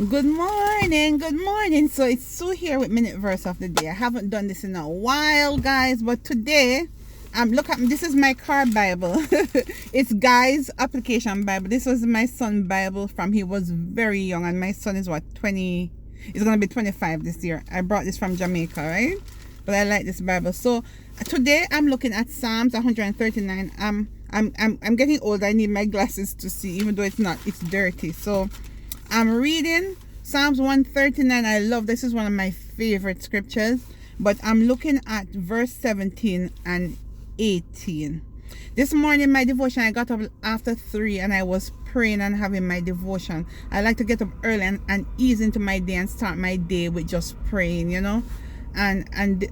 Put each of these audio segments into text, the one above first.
Good morning, good morning. So it's Sue here with minute verse of the day. I haven't done this in a while, guys, but today look at this is my car Bible. It's Guy's application Bible. This was my son Bible from he was very young, and my son is what 20. He's gonna be 25 this year. I brought this from Jamaica, right? But I like this Bible. So today I'm looking at Psalms 139. I'm getting old. I need my glasses to see, even though it's dirty. So I'm reading Psalms 139. I love this. Is one of my favorite scriptures. But I'm looking at verse 17 and 18. This morning, my devotion, I got up after 3 and I was praying and having my devotion. I like to get up early and ease into my day and start my day with just praying, And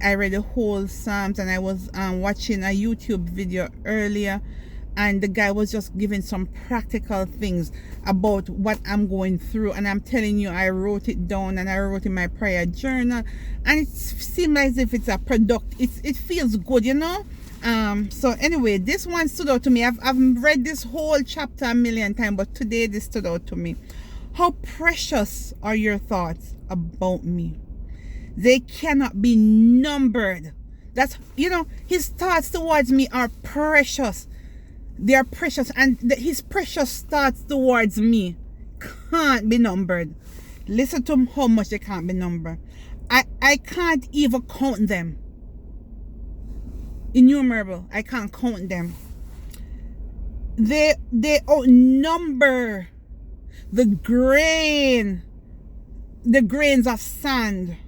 I read the whole Psalms, and I was watching a YouTube video earlier, and the guy was just giving some practical things about what I'm going through. And I'm telling you, I wrote it down and I wrote in my prayer journal, and it seems as if it's a product. It feels good, So anyway, this one stood out to me. I've read this whole chapter a million times, but today this stood out to me. How precious are your thoughts about me? They cannot be numbered. That's, his thoughts towards me are precious. They are precious, and his precious thoughts towards me can't be numbered. Listen to how much they can't be numbered. I can't even count them. Innumerable. I can't count them. They outnumber the grains of sand.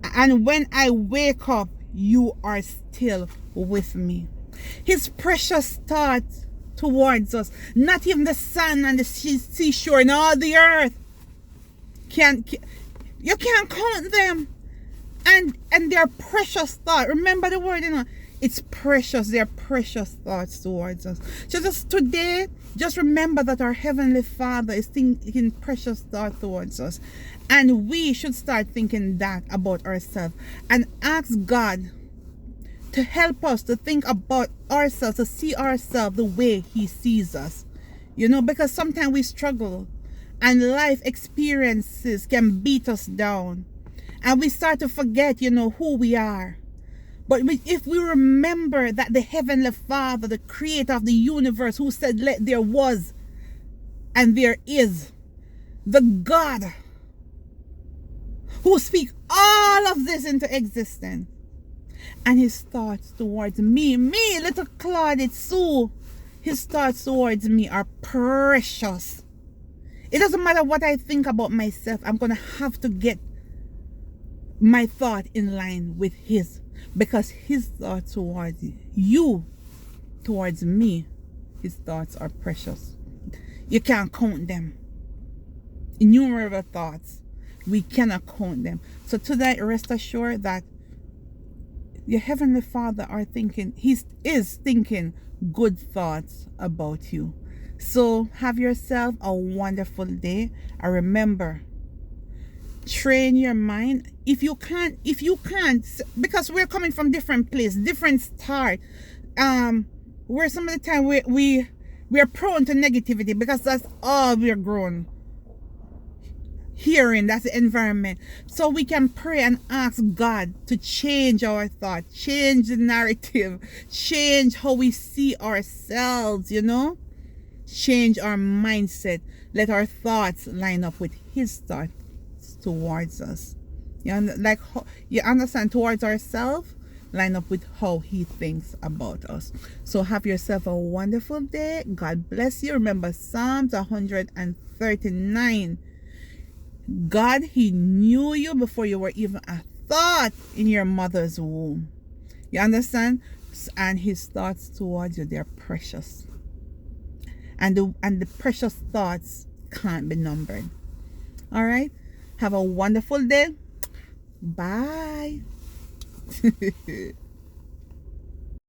And when I wake up, you are still with me. His precious thoughts towards us, not even the sun and the seashore and all the earth you can't count them, and their precious thought. Remember the word, it's precious. Their precious thoughts towards us. So just today, just remember that our Heavenly Father is thinking precious thoughts towards us, and we should start thinking that about ourselves and ask God to help us to think about ourselves, to see ourselves the way He sees us. Because sometimes we struggle and life experiences can beat us down, and we start to forget, who we are. But if we remember that the Heavenly Father, the creator of the universe, who said, let there was and there is, the God who speaks all of this into existence, and his thoughts towards me, little Claudette Sue, his thoughts towards me are precious. It doesn't matter what I think about myself. I'm going to have to get my thought in line with his, because his thoughts towards you, towards me, his thoughts are precious. You can't count them. Innumerable thoughts. We cannot count them. So today, rest assured that your Heavenly Father He is thinking good thoughts about you. So have yourself a wonderful day. And remember, train your mind. If you can't, because we're coming from different place, different start. Where some of the time we are prone to negativity, because that's all we're grown hearing. That's the environment. So we can pray and ask God to change our thought, change the narrative, change how we see ourselves, change our mindset. Let our thoughts line up with his thoughts towards us. You understand, towards ourselves, line up with how he thinks about us. So have yourself a wonderful day. God bless you. Remember Psalms 139. God, he knew you before you were even a thought in your mother's womb. You understand? And his thoughts towards you, they're precious. And the precious thoughts can't be numbered. All right? Have a wonderful day. Bye.